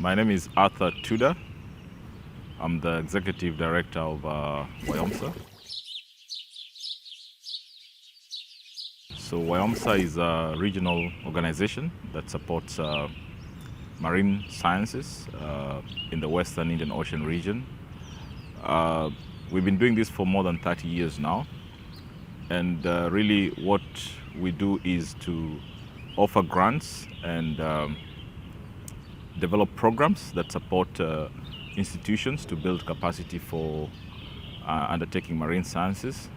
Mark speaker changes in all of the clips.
Speaker 1: My name is Arthur Tuda. I'm the Executive Director of WIOMSA. So WIOMSA is a regional organization that supports marine sciences in the Western Indian Ocean region. We've been doing this for more than 30 years now. And really what we do is to offer grants and develop programs that support institutions to build capacity for undertaking marine sciences.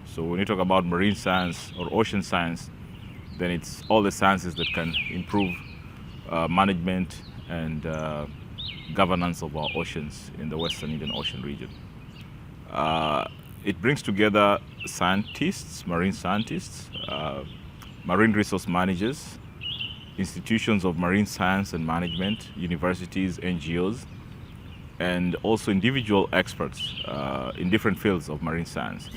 Speaker 1: So when you talk about marine science or ocean science, then it's all the sciences that can improve management and governance of our oceans in the Western Indian Ocean region. It brings together scientists, marine scientists, marine resource managers, institutions of marine science and management, universities, NGOs, and also individual experts in different fields of marine science.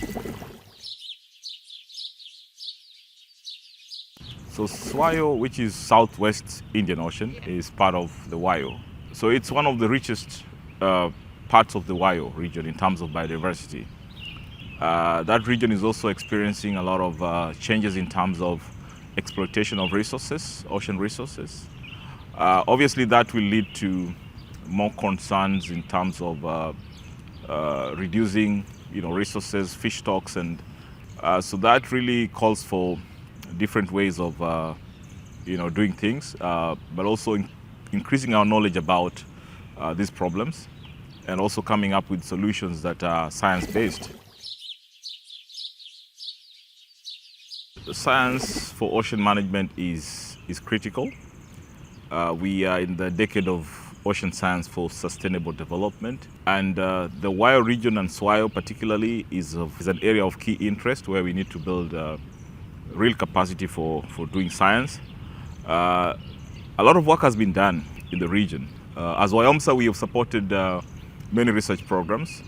Speaker 1: So SWIO, which is Southwest Indian Ocean, is part of the WIO. So it's one of the richest parts of the WIO region in terms of biodiversity. That region is also experiencing a lot of changes in terms of exploitation of resources, ocean resources. Obviously that will lead to more concerns in terms of reducing resources, fish stocks, and so that really calls for different ways of doing things, but also increasing our knowledge about these problems and also coming up with solutions that are science-based. The science for ocean management is critical. We are in the decade of ocean science for sustainable development, and the WIO region and SWIO particularly is an area of key interest where we need to build real capacity for doing science. A lot of work has been done in the region. As WIOMSA, we have supported many research programs.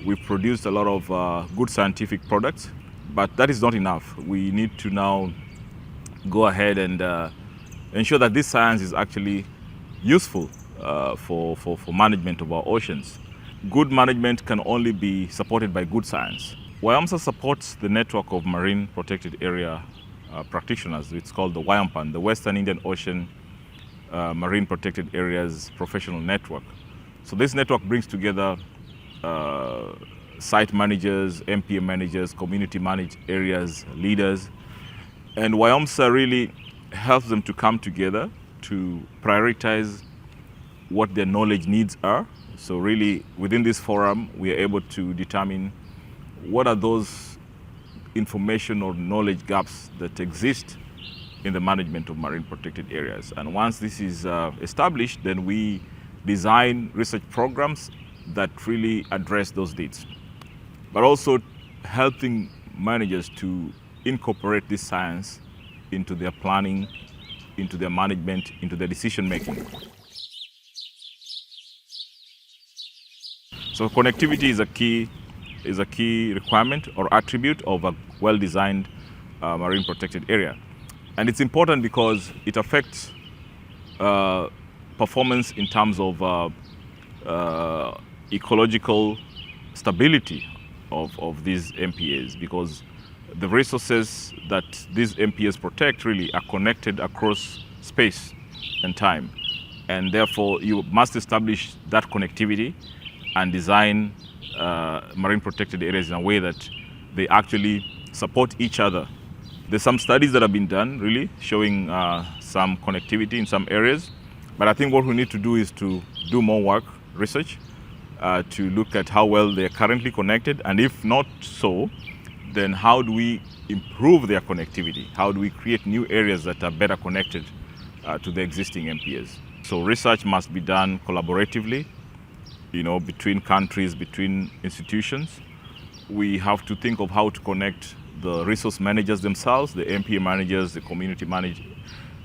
Speaker 1: We've produced a lot of good scientific products. But that is not enough. We need to now go ahead and ensure that this science is actually useful for management of our oceans. Good management can only be supported by good science. WIOMSA supports the network of marine protected area practitioners. It's called the WIOMPAN, the Western Indian Ocean Marine Protected Areas Professional Network. So this network brings together site managers, MPA managers, community managed areas, leaders. And WIOMSA really helps them to come together to prioritize what their knowledge needs are. So really within this forum, we are able to determine what are those information or knowledge gaps that exist in the management of marine protected areas. And once this is established, then we design research programs that really address those needs, but also helping managers to incorporate this science into their planning, into their management, into their decision making. So connectivity is a key requirement or attribute of a well-designed marine protected area. And it's important because it affects performance in terms of ecological stability of these MPAs, because the resources that these MPAs protect really are connected across space and time. And therefore, you must establish that connectivity and design marine protected areas in a way that they actually support each other. There's some studies that have been done really showing some connectivity in some areas, but I think what we need to do is to do more work, research, to look at how well they're currently connected, and if not so, then how do we improve their connectivity? How do we create new areas that are better connected to the existing MPAs? So research must be done collaboratively, between countries, between institutions. We have to think of how to connect the resource managers themselves, the MPA managers, the community managed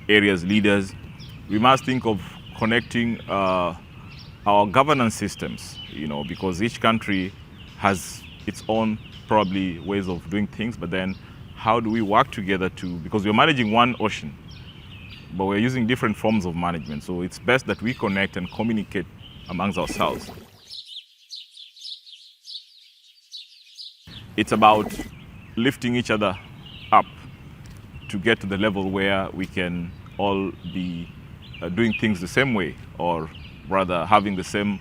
Speaker 1: areas leaders. We must think of connecting our governance systems, because each country has its own probably ways of doing things, but then how do we work together because we're managing one ocean, but we're using different forms of management. So it's best that we connect and communicate amongst ourselves. It's about lifting each other up to get to the level where we can all be doing things the same way, or rather having the same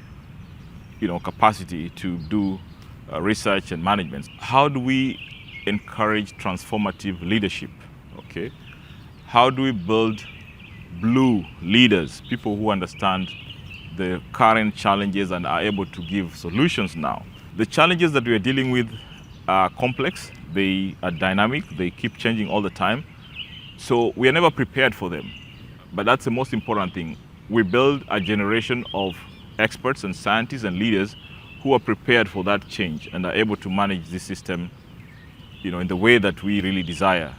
Speaker 1: capacity to do research and management. How do we encourage transformative leadership? Okay, how do we build blue leaders, people who understand the current challenges and are able to give solutions now? The challenges that we are dealing with are complex, they are dynamic, they keep changing all the time, so we are never prepared for them. But that's the most important thing. We build a generation of experts and scientists and leaders who are prepared for that change and are able to manage this system in the way that we really desire.